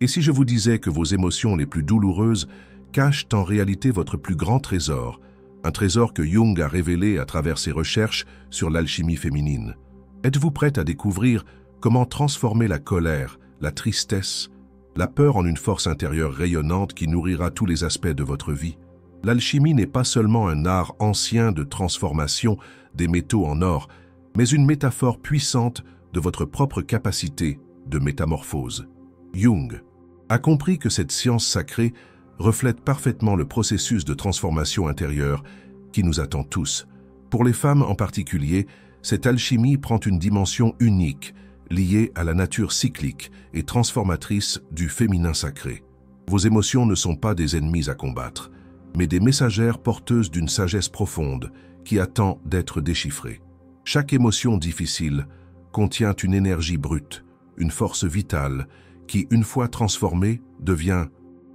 Et si je vous disais que vos émotions les plus douloureuses cachent en réalité votre plus grand trésor, un trésor que Jung a révélé à travers ses recherches sur l'alchimie féminine? Êtes-vous prête à découvrir comment transformer la colère, la tristesse, la peur en une force intérieure rayonnante qui nourrira tous les aspects de votre vie? L'alchimie n'est pas seulement un art ancien de transformation des métaux en or, mais une métaphore puissante de votre propre capacité de métamorphose. Jung a compris que cette science sacrée reflète parfaitement le processus de transformation intérieure qui nous attend tous. Pour les femmes en particulier, cette alchimie prend une dimension unique, liée à la nature cyclique et transformatrice du féminin sacré. Vos émotions ne sont pas des ennemis à combattre, mais des messagères porteuses d'une sagesse profonde qui attend d'être déchiffrée. Chaque émotion difficile contient une énergie brute, une force vitale qui, une fois transformée, devient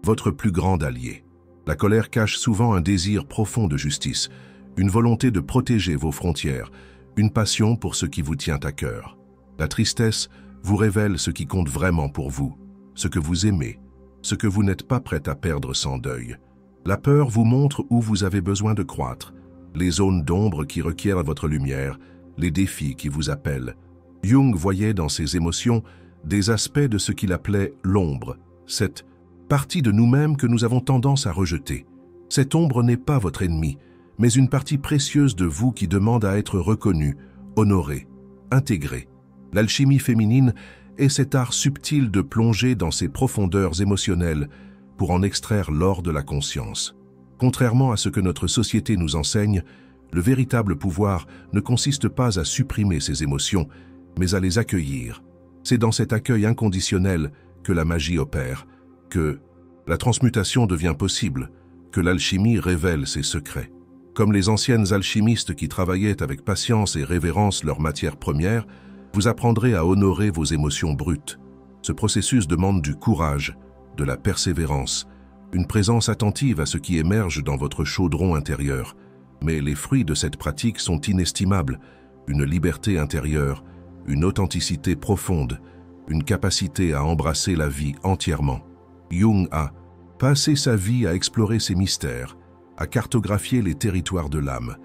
votre plus grand allié. La colère cache souvent un désir profond de justice, une volonté de protéger vos frontières, une passion pour ce qui vous tient à cœur. La tristesse vous révèle ce qui compte vraiment pour vous, ce que vous aimez, ce que vous n'êtes pas prête à perdre sans deuil. La peur vous montre où vous avez besoin de croître, les zones d'ombre qui requièrent votre lumière, les défis qui vous appellent. Jung voyait dans ces émotions des aspects de ce qu'il appelait l'ombre, cette partie de nous-mêmes que nous avons tendance à rejeter. Cette ombre n'est pas votre ennemi, mais une partie précieuse de vous qui demande à être reconnue, honorée, intégrée. L'alchimie féminine est cet art subtil de plonger dans ces profondeurs émotionnelles pour en extraire l'or de la conscience. Contrairement à ce que notre société nous enseigne, le véritable pouvoir ne consiste pas à supprimer ces émotions, mais à les accueillir. C'est dans cet accueil inconditionnel que la magie opère, que la transmutation devient possible, que l'alchimie révèle ses secrets. Comme les anciennes alchimistes qui travaillaient avec patience et révérence leurs matières premières, vous apprendrez à honorer vos émotions brutes. Ce processus demande du courage, de la persévérance, une présence attentive à ce qui émerge dans votre chaudron intérieur. Mais les fruits de cette pratique sont inestimables, une liberté intérieure, une authenticité profonde, une capacité à embrasser la vie entièrement. Jung a passé sa vie à explorer ces mystères, à cartographier les territoires de l'âme,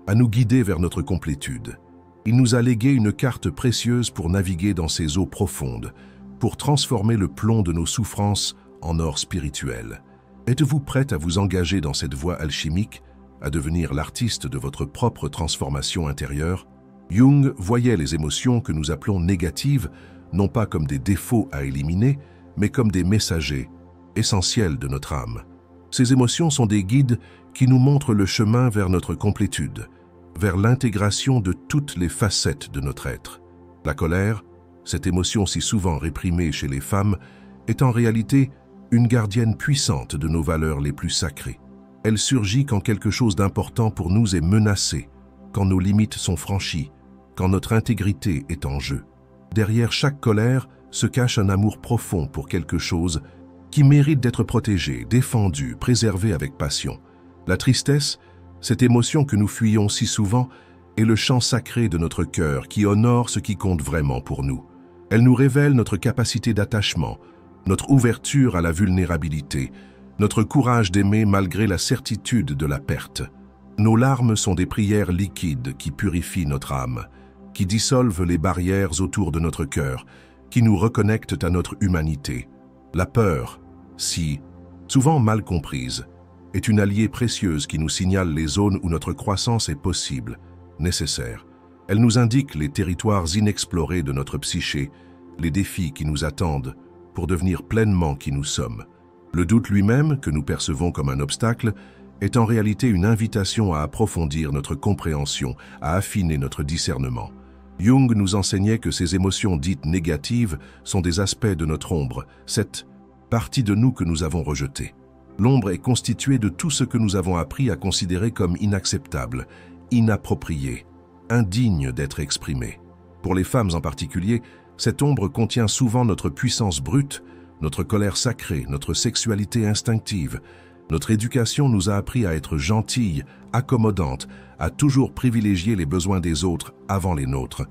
à nous guider vers notre complétude. Il nous a légué une carte précieuse pour naviguer dans ces eaux profondes, pour transformer le plomb de nos souffrances en or spirituel. Êtes-vous prête à vous engager dans cette voie alchimique, à devenir l'artiste de votre propre transformation intérieure? Jung voyait les émotions que nous appelons négatives, non pas comme des défauts à éliminer, mais comme des messagers essentiels de notre âme. Ces émotions sont des guides qui nous montrent le chemin vers notre complétude, vers l'intégration de toutes les facettes de notre être. La colère, cette émotion si souvent réprimée chez les femmes, est en réalité une gardienne puissante de nos valeurs les plus sacrées. Elle surgit quand quelque chose d'important pour nous est menacé, quand nos limites sont franchies, quand notre intégrité est en jeu. Derrière chaque colère se cache un amour profond pour quelque chose qui mérite d'être protégé, défendu, préservé avec passion. La tristesse, cette émotion que nous fuyons si souvent, est le chant sacré de notre cœur qui honore ce qui compte vraiment pour nous. Elle nous révèle notre capacité d'attachement, notre ouverture à la vulnérabilité, notre courage d'aimer malgré la certitude de la perte. Nos larmes sont des prières liquides qui purifient notre âme, qui dissolvent les barrières autour de notre cœur, qui nous reconnectent à notre humanité. La peur, si souvent mal comprise, est une alliée précieuse qui nous signale les zones où notre croissance est possible, nécessaire. Elle nous indique les territoires inexplorés de notre psyché, les défis qui nous attendent pour devenir pleinement qui nous sommes. Le doute lui-même, que nous percevons comme un obstacle, est en réalité une invitation à approfondir notre compréhension, à affiner notre discernement. Jung nous enseignait que ces émotions dites négatives sont des aspects de notre ombre, cette partie de nous que nous avons rejetée. L'ombre est constituée de tout ce que nous avons appris à considérer comme inacceptable, inapproprié, indigne d'être exprimé. Pour les femmes en particulier, cette ombre contient souvent notre puissance brute, notre colère sacrée, notre sexualité instinctive. Notre éducation nous a appris à être gentilles, accommodantes, à toujours privilégier les besoins des autres avant les nôtres.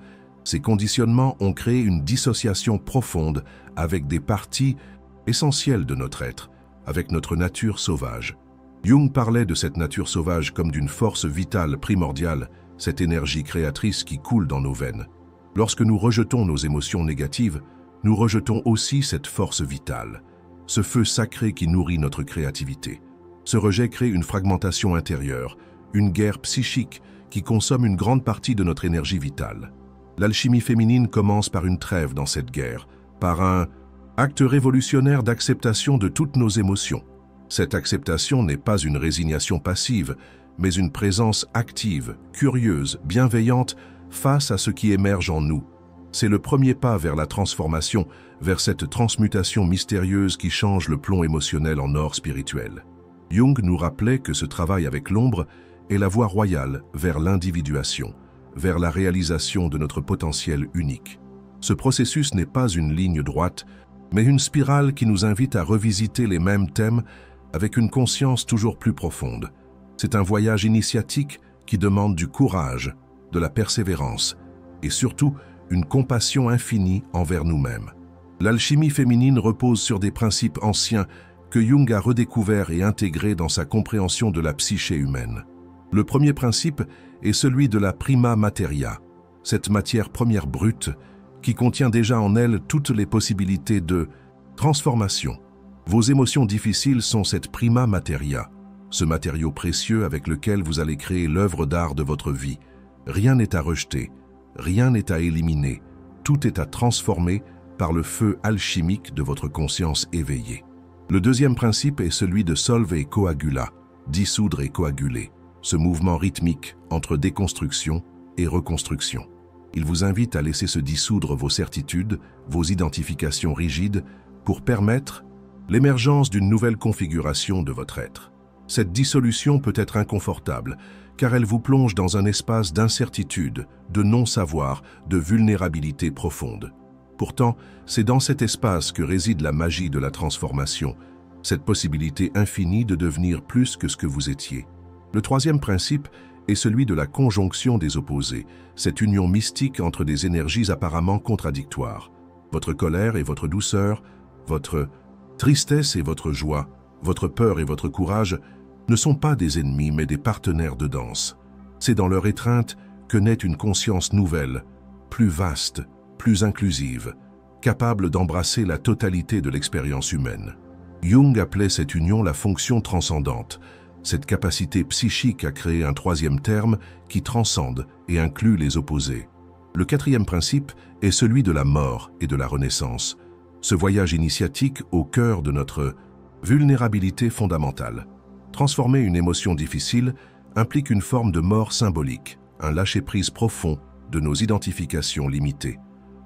Ces conditionnements ont créé une dissociation profonde avec des parties essentielle de notre être, avec notre nature sauvage. Jung parlait de cette nature sauvage comme d'une force vitale primordiale, cette énergie créatrice qui coule dans nos veines. Lorsque nous rejetons nos émotions négatives, nous rejetons aussi cette force vitale, ce feu sacré qui nourrit notre créativité. Ce rejet crée une fragmentation intérieure, une guerre psychique qui consomme une grande partie de notre énergie vitale. L'alchimie féminine commence par une trêve dans cette guerre, par un acte révolutionnaire d'acceptation de toutes nos émotions. Cette acceptation n'est pas une résignation passive, mais une présence active, curieuse, bienveillante face à ce qui émerge en nous. C'est le premier pas vers la transformation, vers cette transmutation mystérieuse qui change le plomb émotionnel en or spirituel. Jung nous rappelait que ce travail avec l'ombre est la voie royale vers l'individuation, vers la réalisation de notre potentiel unique. Ce processus n'est pas une ligne droite, mais une spirale qui nous invite à revisiter les mêmes thèmes avec une conscience toujours plus profonde. C'est un voyage initiatique qui demande du courage, de la persévérance et surtout une compassion infinie envers nous-mêmes. L'alchimie féminine repose sur des principes anciens que Jung a redécouverts et intégrés dans sa compréhension de la psyché humaine. Le premier principe est celui de la prima materia, cette matière première brute qui contient déjà en elle toutes les possibilités de transformation. Vos émotions difficiles sont cette prima materia, ce matériau précieux avec lequel vous allez créer l'œuvre d'art de votre vie. Rien n'est à rejeter, rien n'est à éliminer, tout est à transformer par le feu alchimique de votre conscience éveillée. Le deuxième principe est celui de solve et coagula, dissoudre et coaguler, ce mouvement rythmique entre déconstruction et reconstruction. Il vous invite à laisser se dissoudre vos certitudes, vos identifications rigides, pour permettre l'émergence d'une nouvelle configuration de votre être. Cette dissolution peut être inconfortable, car elle vous plonge dans un espace d'incertitude, de non-savoir, de vulnérabilité profonde. Pourtant, c'est dans cet espace que réside la magie de la transformation, cette possibilité infinie de devenir plus que ce que vous étiez. Le troisième principe est celui de la conjonction des opposés, cette union mystique entre des énergies apparemment contradictoires. Votre colère et votre douceur, votre tristesse et votre joie, votre peur et votre courage ne sont pas des ennemis mais des partenaires de danse. C'est dans leur étreinte que naît une conscience nouvelle, plus vaste, plus inclusive, capable d'embrasser la totalité de l'expérience humaine. Jung appelait cette union la fonction transcendante, cette capacité psychique à créer un troisième terme qui transcende et inclut les opposés. Le quatrième principe est celui de la mort et de la renaissance, ce voyage initiatique au cœur de notre vulnérabilité fondamentale. Transformer une émotion difficile implique une forme de mort symbolique, un lâcher-prise profond de nos identifications limitées.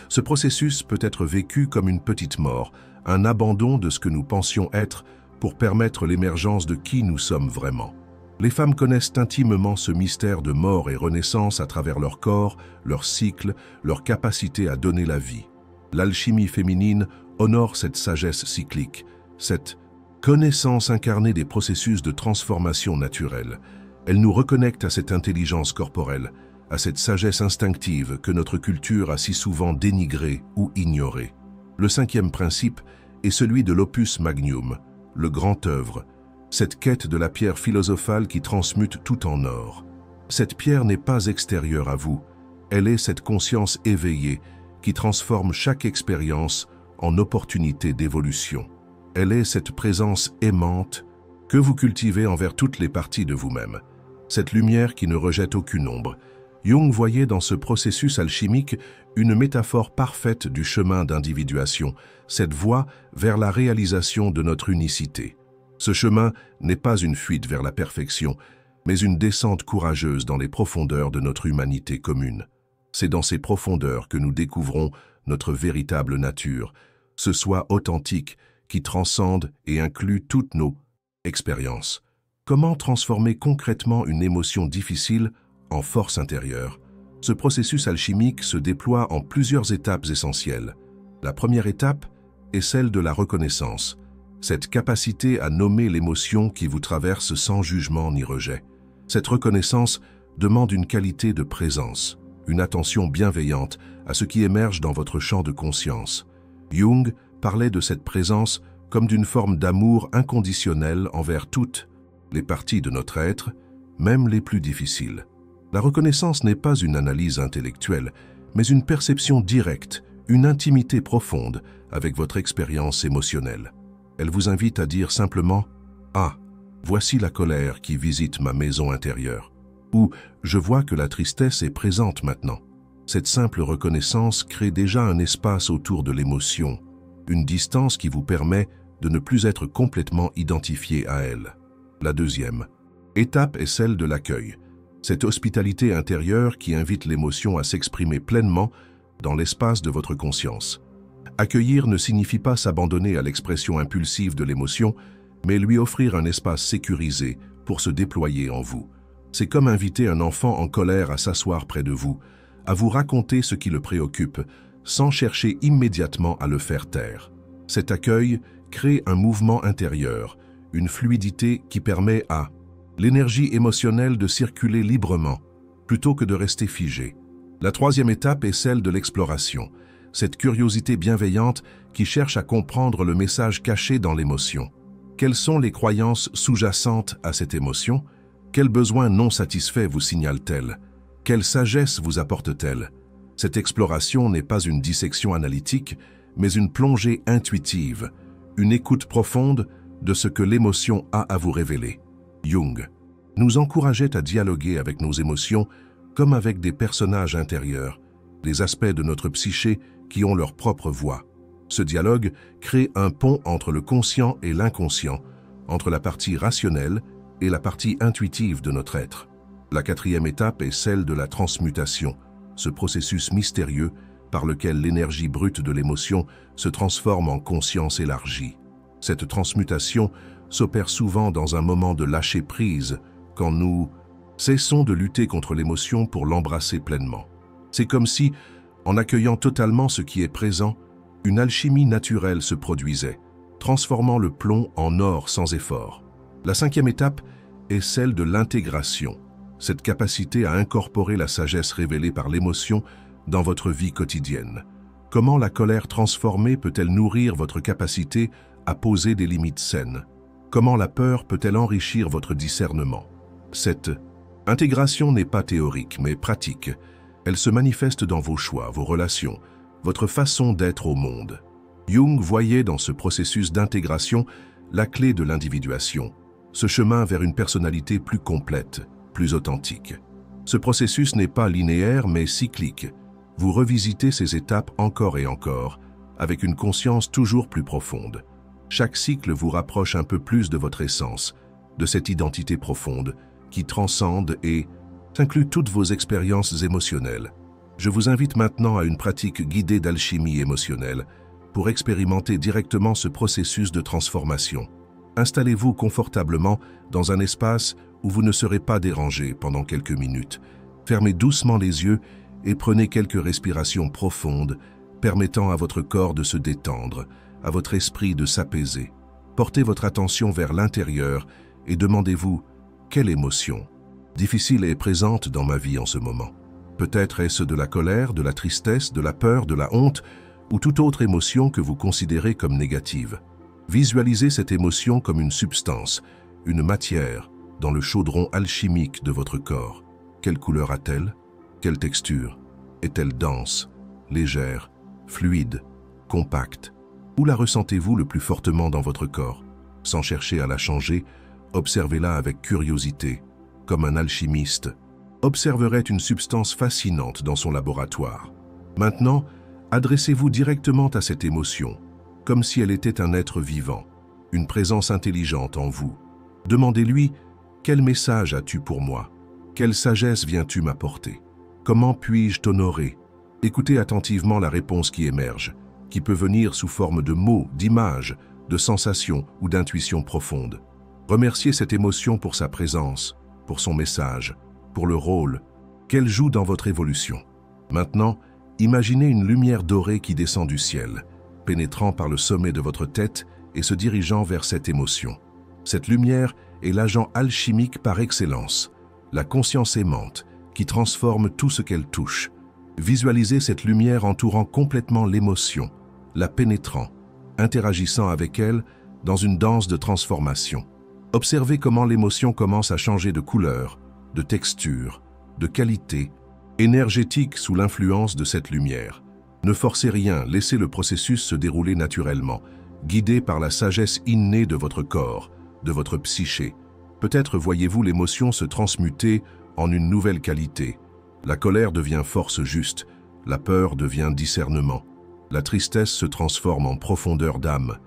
Ce processus peut être vécu comme une petite mort, un abandon de ce que nous pensions être pour permettre l'émergence de qui nous sommes vraiment. Les femmes connaissent intimement ce mystère de mort et renaissance à travers leur corps, leur cycle, leur capacité à donner la vie. L'alchimie féminine honore cette sagesse cyclique, cette connaissance incarnée des processus de transformation naturelle. Elle nous reconnecte à cette intelligence corporelle, à cette sagesse instinctive que notre culture a si souvent dénigrée ou ignorée. Le cinquième principe est celui de l'opus magnum, le grand œuvre, cette quête de la pierre philosophale qui transmute tout en or. Cette pierre n'est pas extérieure à vous, elle est cette conscience éveillée qui transforme chaque expérience en opportunité d'évolution. Elle est cette présence aimante que vous cultivez envers toutes les parties de vous-même, cette lumière qui ne rejette aucune ombre. Jung voyait dans ce processus alchimique une métaphore parfaite du chemin d'individuation, cette voie vers la réalisation de notre unicité. Ce chemin n'est pas une fuite vers la perfection, mais une descente courageuse dans les profondeurs de notre humanité commune. C'est dans ces profondeurs que nous découvrons notre véritable nature, ce soi authentique qui transcende et inclut toutes nos expériences. Comment transformer concrètement une émotion difficile en force intérieure? Ce processus alchimique se déploie en plusieurs étapes essentielles. La première étape est celle de la reconnaissance, cette capacité à nommer l'émotion qui vous traverse sans jugement ni rejet. Cette reconnaissance demande une qualité de présence, une attention bienveillante à ce qui émerge dans votre champ de conscience. Jung parlait de cette présence comme d'une forme d'amour inconditionnel envers toutes les parties de notre être, même les plus difficiles. La reconnaissance n'est pas une analyse intellectuelle, mais une perception directe, une intimité profonde avec votre expérience émotionnelle. Elle vous invite à dire simplement « Ah, voici la colère qui visite ma maison intérieure » ou « Je vois que la tristesse est présente maintenant ». Cette simple reconnaissance crée déjà un espace autour de l'émotion, une distance qui vous permet de ne plus être complètement identifié à elle. La deuxième étape est celle de l'accueil, cette hospitalité intérieure qui invite l'émotion à s'exprimer pleinement dans l'espace de votre conscience. Accueillir ne signifie pas s'abandonner à l'expression impulsive de l'émotion, mais lui offrir un espace sécurisé pour se déployer en vous. C'est comme inviter un enfant en colère à s'asseoir près de vous, à vous raconter ce qui le préoccupe, sans chercher immédiatement à le faire taire. Cet accueil crée un mouvement intérieur, une fluidité qui permet à l'énergie émotionnelle de circuler librement, plutôt que de rester figée. La troisième étape est celle de l'exploration, cette curiosité bienveillante qui cherche à comprendre le message caché dans l'émotion. Quelles sont les croyances sous-jacentes à cette émotion? Quels besoins non satisfaits vous signale-t-elle? Quelle sagesse vous apporte-t-elle? Cette exploration n'est pas une dissection analytique, mais une plongée intuitive, une écoute profonde de ce que l'émotion a à vous révéler. Jung nous encourageait à dialoguer avec nos émotions comme avec des personnages intérieurs, des aspects de notre psyché qui ont leur propre voix. Ce dialogue crée un pont entre le conscient et l'inconscient, entre la partie rationnelle et la partie intuitive de notre être. La quatrième étape est celle de la transmutation, ce processus mystérieux par lequel l'énergie brute de l'émotion se transforme en conscience élargie. Cette transmutation s'opère souvent dans un moment de lâcher-prise, quand nous cessons de lutter contre l'émotion pour l'embrasser pleinement. C'est comme si, en accueillant totalement ce qui est présent, une alchimie naturelle se produisait, transformant le plomb en or sans effort. La cinquième étape est celle de l'intégration, cette capacité à incorporer la sagesse révélée par l'émotion dans votre vie quotidienne. Comment la colère transformée peut-elle nourrir votre capacité à poser des limites saines? Comment la peur peut-elle enrichir votre discernement? Cette intégration n'est pas théorique, mais pratique. Elle se manifeste dans vos choix, vos relations, votre façon d'être au monde. Jung voyait dans ce processus d'intégration la clé de l'individuation, ce chemin vers une personnalité plus complète, plus authentique. Ce processus n'est pas linéaire, mais cyclique. Vous revisitez ces étapes encore et encore, avec une conscience toujours plus profonde. Chaque cycle vous rapproche un peu plus de votre essence, de cette identité profonde qui transcende et inclut toutes vos expériences émotionnelles. Je vous invite maintenant à une pratique guidée d'alchimie émotionnelle pour expérimenter directement ce processus de transformation. Installez-vous confortablement dans un espace où vous ne serez pas dérangé pendant quelques minutes. Fermez doucement les yeux et prenez quelques respirations profondes, permettant à votre corps de se détendre, à votre esprit de s'apaiser. Portez votre attention vers l'intérieur et demandez-vous « Quelle émotion difficile est présente dans ma vie en ce moment ?» Peut-être est-ce de la colère, de la tristesse, de la peur, de la honte ou toute autre émotion que vous considérez comme négative. Visualisez cette émotion comme une substance, une matière, dans le chaudron alchimique de votre corps. Quelle couleur a-t-elle? Quelle texture? Est-elle dense, légère, fluide, compacte? Où la ressentez-vous le plus fortement dans votre corps? Sans chercher à la changer, observez-la avec curiosité, comme un alchimiste observerait une substance fascinante dans son laboratoire. Maintenant, adressez-vous directement à cette émotion, comme si elle était un être vivant, une présence intelligente en vous. Demandez-lui « Quel message as-tu pour moi? Quelle sagesse viens-tu m'apporter? Comment puis-je t'honorer ?» Écoutez attentivement la réponse qui émerge, qui peut venir sous forme de mots, d'images, de sensations ou d'intuitions profondes. Remerciez cette émotion pour sa présence, pour son message, pour le rôle qu'elle joue dans votre évolution. Maintenant, imaginez une lumière dorée qui descend du ciel, pénétrant par le sommet de votre tête et se dirigeant vers cette émotion. Cette lumière est l'agent alchimique par excellence, la conscience aimante, qui transforme tout ce qu'elle touche. Visualisez cette lumière entourant complètement l'émotion, la pénétrant, interagissant avec elle dans une danse de transformation. Observez comment l'émotion commence à changer de couleur, de texture, de qualité, énergétique sous l'influence de cette lumière. Ne forcez rien, laissez le processus se dérouler naturellement, guidé par la sagesse innée de votre corps, de votre psyché. Peut-être voyez-vous l'émotion se transmuter en une nouvelle qualité. La colère devient force juste, la peur devient discernement. La tristesse se transforme en profondeur d'âme,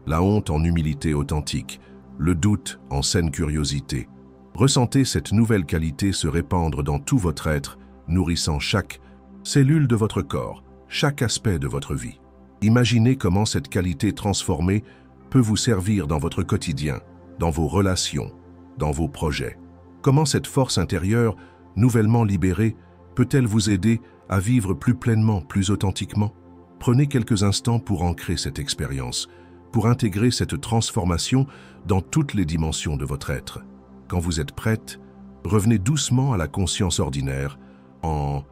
la honte en humilité authentique, le doute en saine curiosité. Ressentez cette nouvelle qualité se répandre dans tout votre être, nourrissant chaque cellule de votre corps, chaque aspect de votre vie. Imaginez comment cette qualité transformée peut vous servir dans votre quotidien, dans vos relations, dans vos projets. Comment cette force intérieure, nouvellement libérée, peut-elle vous aider à vivre plus pleinement, plus authentiquement? Prenez quelques instants pour ancrer cette expérience, pour intégrer cette transformation dans toutes les dimensions de votre être. Quand vous êtes prête, revenez doucement à la conscience ordinaire en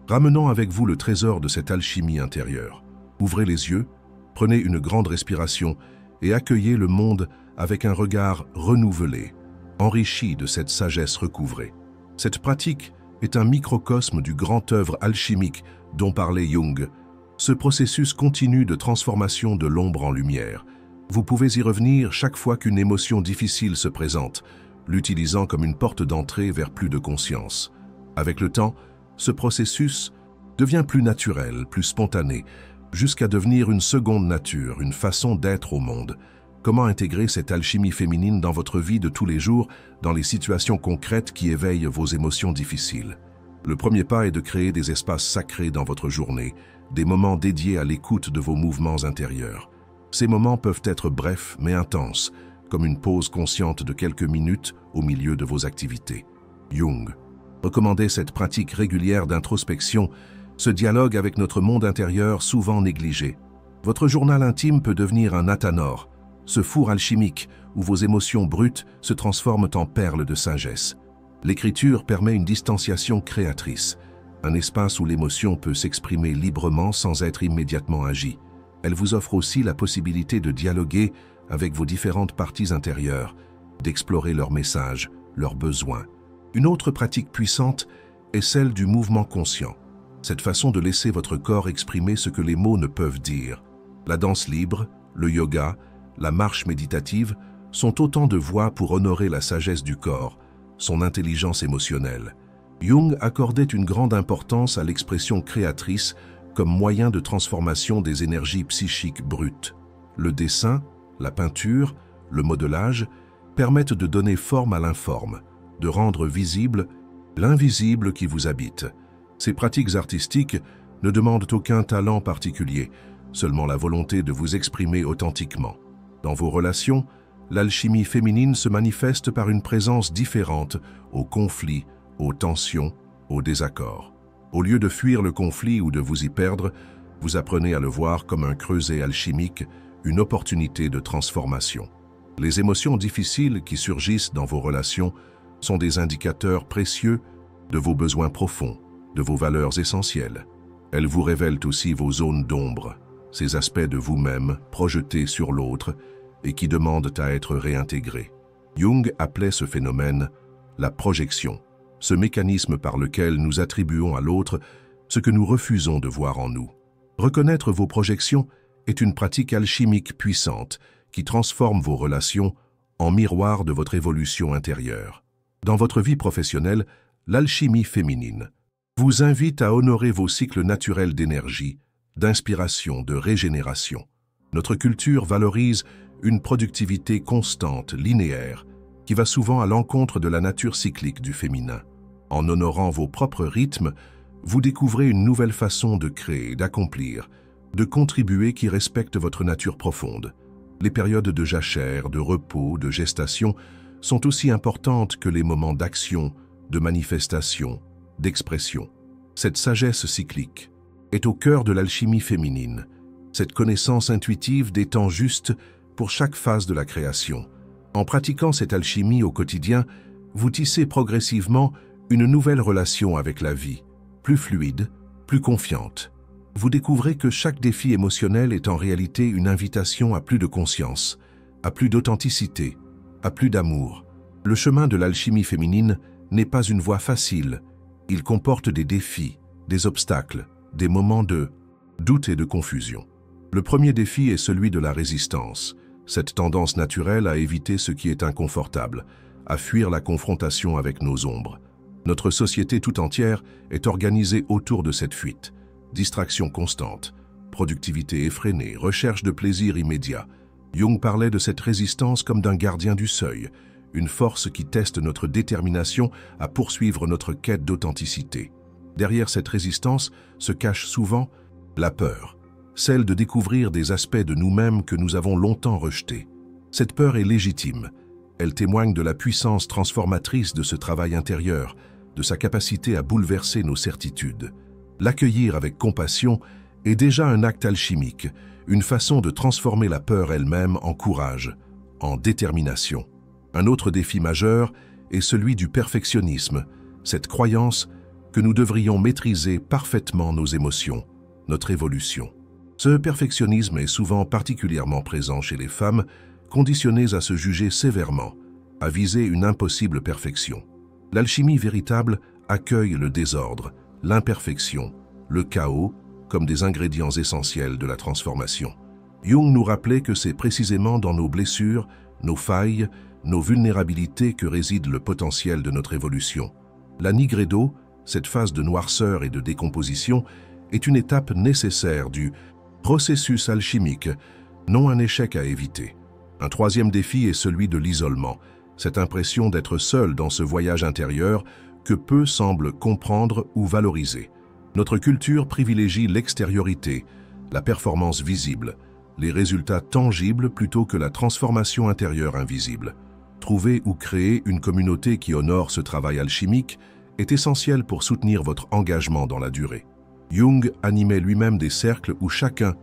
ramenant avec vous le trésor de cette alchimie intérieure. Ouvrez les yeux, prenez une grande respiration et accueillez le monde avec un regard renouvelé, enrichi de cette sagesse recouvrée. Cette pratique est un microcosme du grand œuvre alchimique dont parlait Jung. Ce processus continu de transformation de l'ombre en lumière. Vous pouvez y revenir chaque fois qu'une émotion difficile se présente, l'utilisant comme une porte d'entrée vers plus de conscience. Avec le temps, ce processus devient plus naturel, plus spontané, jusqu'à devenir une seconde nature, une façon d'être au monde. Comment intégrer cette alchimie féminine dans votre vie de tous les jours, dans les situations concrètes qui éveillent vos émotions difficiles? Le premier pas est de créer des espaces sacrés dans votre journée, des moments dédiés à l'écoute de vos mouvements intérieurs. Ces moments peuvent être brefs mais intenses, comme une pause consciente de quelques minutes au milieu de vos activités. Jung recommandait cette pratique régulière d'introspection, ce dialogue avec notre monde intérieur souvent négligé. Votre journal intime peut devenir un athanor, ce four alchimique où vos émotions brutes se transforment en perles de sagesse. L'écriture permet une distanciation créatrice, un espace où l'émotion peut s'exprimer librement sans être immédiatement agie. Elle vous offre aussi la possibilité de dialoguer avec vos différentes parties intérieures, d'explorer leurs messages, leurs besoins. Une autre pratique puissante est celle du mouvement conscient, cette façon de laisser votre corps exprimer ce que les mots ne peuvent dire. La danse libre, le yoga, la marche méditative sont autant de voies pour honorer la sagesse du corps, son intelligence émotionnelle. Jung accordait une grande importance à l'expression créatrice comme moyen de transformation des énergies psychiques brutes. Le dessin, la peinture, le modelage permettent de donner forme à l'informe, de rendre visible l'invisible qui vous habite. Ces pratiques artistiques ne demandent aucun talent particulier, seulement la volonté de vous exprimer authentiquement. Dans vos relations, l'alchimie féminine se manifeste par une présence différente aux conflits, aux tensions, aux désaccords. Au lieu de fuir le conflit ou de vous y perdre, vous apprenez à le voir comme un creuset alchimique, une opportunité de transformation. Les émotions difficiles qui surgissent dans vos relations sont des indicateurs précieux de vos besoins profonds, de vos valeurs essentielles. Elles vous révèlent aussi vos zones d'ombre, ces aspects de vous-même projetés sur l'autre et qui demandent à être réintégrés. Jung appelait ce phénomène la projection, ce mécanisme par lequel nous attribuons à l'autre ce que nous refusons de voir en nous. Reconnaître vos projections est une pratique alchimique puissante qui transforme vos relations en miroir de votre évolution intérieure. Dans votre vie professionnelle, l'alchimie féminine vous invite à honorer vos cycles naturels d'énergie, d'inspiration, de régénération. Notre culture valorise une productivité constante, linéaire, qui va souvent à l'encontre de la nature cyclique du féminin. En honorant vos propres rythmes, vous découvrez une nouvelle façon de créer, d'accomplir, de contribuer qui respecte votre nature profonde. Les périodes de jachère, de repos, de gestation sont aussi importantes que les moments d'action, de manifestation, d'expression. Cette sagesse cyclique est au cœur de l'alchimie féminine, cette connaissance intuitive des temps justes pour chaque phase de la création. En pratiquant cette alchimie au quotidien, vous tissez progressivement une nouvelle relation avec la vie, plus fluide, plus confiante. vous découvrez que chaque défi émotionnel est en réalité une invitation à plus de conscience, à plus d'authenticité, à plus d'amour. Le chemin de l'alchimie féminine n'est pas une voie facile. Il comporte des défis, des obstacles, des moments de doute et de confusion. Le premier défi est celui de la résistance, cette tendance naturelle à éviter ce qui est inconfortable, à fuir la confrontation avec nos ombres. Notre société tout entière est organisée autour de cette fuite. Distraction constante, productivité effrénée, recherche de plaisir immédiat. Jung parlait de cette résistance comme d'un gardien du seuil, une force qui teste notre détermination à poursuivre notre quête d'authenticité. Derrière cette résistance se cache souvent la peur, celle de découvrir des aspects de nous-mêmes que nous avons longtemps rejetés. Cette peur est légitime. Elle témoigne de la puissance transformatrice de ce travail intérieur, de sa capacité à bouleverser nos certitudes. L'accueillir avec compassion est déjà un acte alchimique, une façon de transformer la peur elle-même en courage, en détermination. Un autre défi majeur est celui du perfectionnisme, cette croyance que nous devrions maîtriser parfaitement nos émotions, notre évolution. Ce perfectionnisme est souvent particulièrement présent chez les femmes, conditionnées à se juger sévèrement, à viser une impossible perfection. L'alchimie véritable accueille le désordre, l'imperfection, le chaos comme des ingrédients essentiels de la transformation. Jung nous rappelait que c'est précisément dans nos blessures, nos failles, nos vulnérabilités que réside le potentiel de notre évolution. La nigredo, cette phase de noirceur et de décomposition, est une étape nécessaire du processus alchimique, non un échec à éviter. Un troisième défi est celui de l'isolement, cette impression d'être seul dans ce voyage intérieur que peu semblent comprendre ou valoriser. Notre culture privilégie l'extériorité, la performance visible, les résultats tangibles plutôt que la transformation intérieure invisible. Trouver ou créer une communauté qui honore ce travail alchimique est essentiel pour soutenir votre engagement dans la durée. Jung animait lui-même des cercles où chacun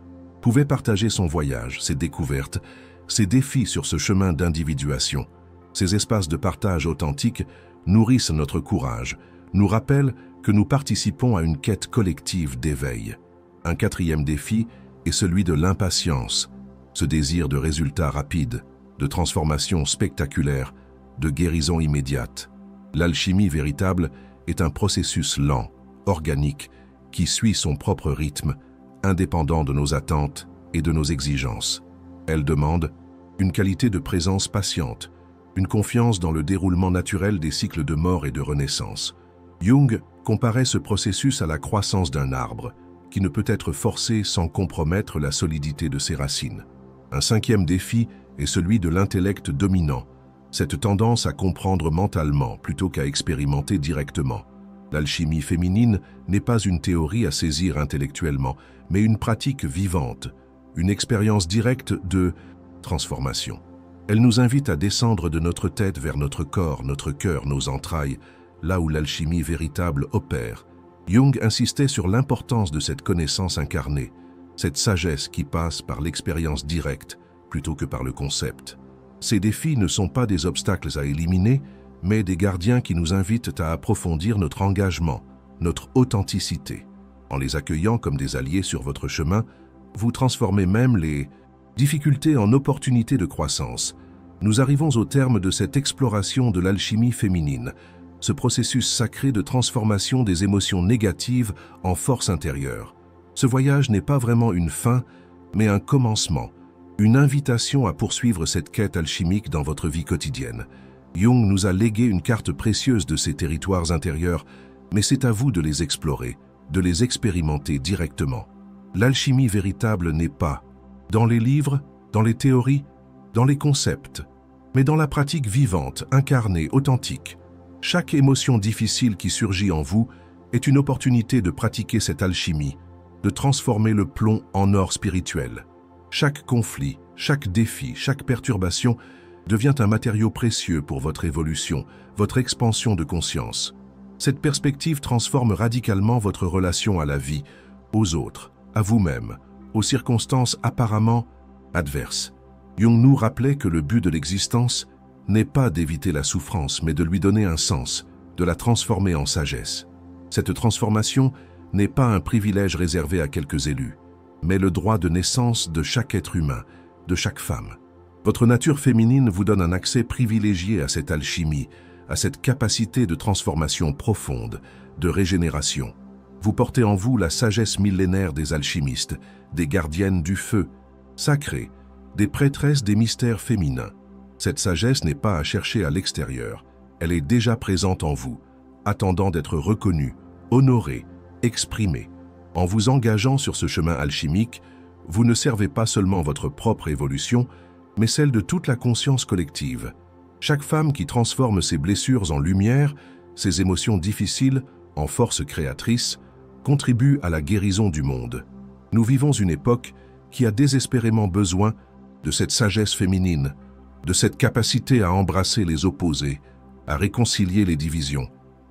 pouvait partager son voyage, ses découvertes, ses défis sur ce chemin d'individuation. Ces espaces de partage authentiques nourrissent notre courage, nous rappellent que nous participons à une quête collective d'éveil. Un quatrième défi est celui de l'impatience, ce désir de résultats rapides, de transformation spectaculaire, de guérison immédiate. L'alchimie véritable est un processus lent, organique, qui suit son propre rythme, indépendant de nos attentes et de nos exigences. Elle demande une qualité de présence patiente, une confiance dans le déroulement naturel des cycles de mort et de renaissance. Jung comparait ce processus à la croissance d'un arbre, qui ne peut être forcé sans compromettre la solidité de ses racines. Un cinquième défi est celui de l'intellect dominant, cette tendance à comprendre mentalement plutôt qu'à expérimenter directement. L'alchimie féminine n'est pas une théorie à saisir intellectuellement, mais une pratique vivante, une expérience directe de transformation. Elle nous invite à descendre de notre tête vers notre corps, notre cœur, nos entrailles, là où l'alchimie véritable opère. Jung insistait sur l'importance de cette connaissance incarnée, cette sagesse qui passe par l'expérience directe plutôt que par le concept. Ces défis ne sont pas des obstacles à éliminer, mais des gardiens qui nous invitent à approfondir notre engagement, notre authenticité. En les accueillant comme des alliés sur votre chemin, vous transformez même les difficultés en opportunités de croissance. Nous arrivons au terme de cette exploration de l'alchimie féminine, ce processus sacré de transformation des émotions négatives en force intérieure. Ce voyage n'est pas vraiment une fin, mais un commencement, une invitation à poursuivre cette quête alchimique dans votre vie quotidienne. Jung nous a légué une carte précieuse de ces territoires intérieurs, mais c'est à vous de les explorer, de les expérimenter directement. L'alchimie véritable n'est pas dans les livres, dans les théories, dans les concepts, mais dans la pratique vivante, incarnée, authentique. Chaque émotion difficile qui surgit en vous est une opportunité de pratiquer cette alchimie, de transformer le plomb en or spirituel. Chaque conflit, chaque défi, chaque perturbation devient un matériau précieux pour votre évolution, votre expansion de conscience. Cette perspective transforme radicalement votre relation à la vie, aux autres, à vous-même, aux circonstances apparemment adverses. Jung nous rappelait que le but de l'existence n'est pas d'éviter la souffrance, mais de lui donner un sens, de la transformer en sagesse. Cette transformation n'est pas un privilège réservé à quelques élus, mais le droit de naissance de chaque être humain, de chaque femme. Votre nature féminine vous donne un accès privilégié à cette alchimie, à cette capacité de transformation profonde, de régénération. Vous portez en vous la sagesse millénaire des alchimistes, des gardiennes du feu, sacrées, des prêtresses des mystères féminins. Cette sagesse n'est pas à chercher à l'extérieur, elle est déjà présente en vous, attendant d'être reconnue, honorée, exprimée. En vous engageant sur ce chemin alchimique, vous ne servez pas seulement votre propre évolution, mais celle de toute la conscience collective. Chaque femme qui transforme ses blessures en lumière, ses émotions difficiles en force créatrice, contribue à la guérison du monde. Nous vivons une époque qui a désespérément besoin de cette sagesse féminine, de cette capacité à embrasser les opposés, à réconcilier les divisions.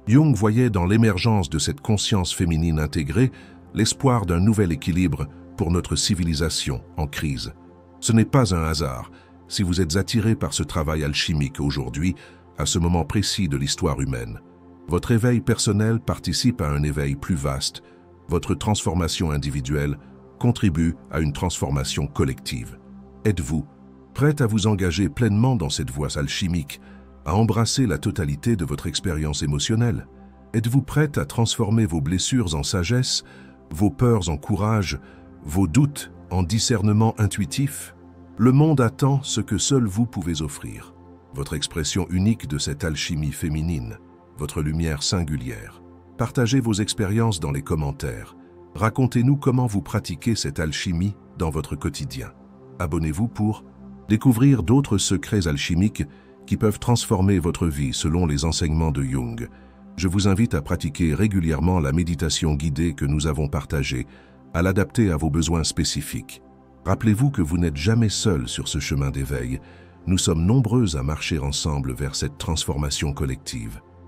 Jung voyait dans l'émergence de cette conscience féminine intégrée l'espoir d'un nouvel équilibre pour notre civilisation en crise. Ce n'est pas un hasard si vous êtes attiré par ce travail alchimique aujourd'hui, à ce moment précis de l'histoire humaine. Votre éveil personnel participe à un éveil plus vaste. Votre transformation individuelle contribue à une transformation collective. Êtes-vous prête à vous engager pleinement dans cette voie alchimique, à embrasser la totalité de votre expérience émotionnelle? Êtes-vous prête à transformer vos blessures en sagesse, vos peurs en courage, vos doutes en discernement intuitif? Le monde attend ce que seul vous pouvez offrir. Votre expression unique de cette alchimie féminine, votre lumière singulière. Partagez vos expériences dans les commentaires. Racontez-nous comment vous pratiquez cette alchimie dans votre quotidien. Abonnez-vous pour découvrir d'autres secrets alchimiques qui peuvent transformer votre vie selon les enseignements de Jung. Je vous invite à pratiquer régulièrement la méditation guidée que nous avons partagée, à l'adapter à vos besoins spécifiques. Rappelez-vous que vous n'êtes jamais seul sur ce chemin d'éveil. Nous sommes nombreux à marcher ensemble vers cette transformation collective.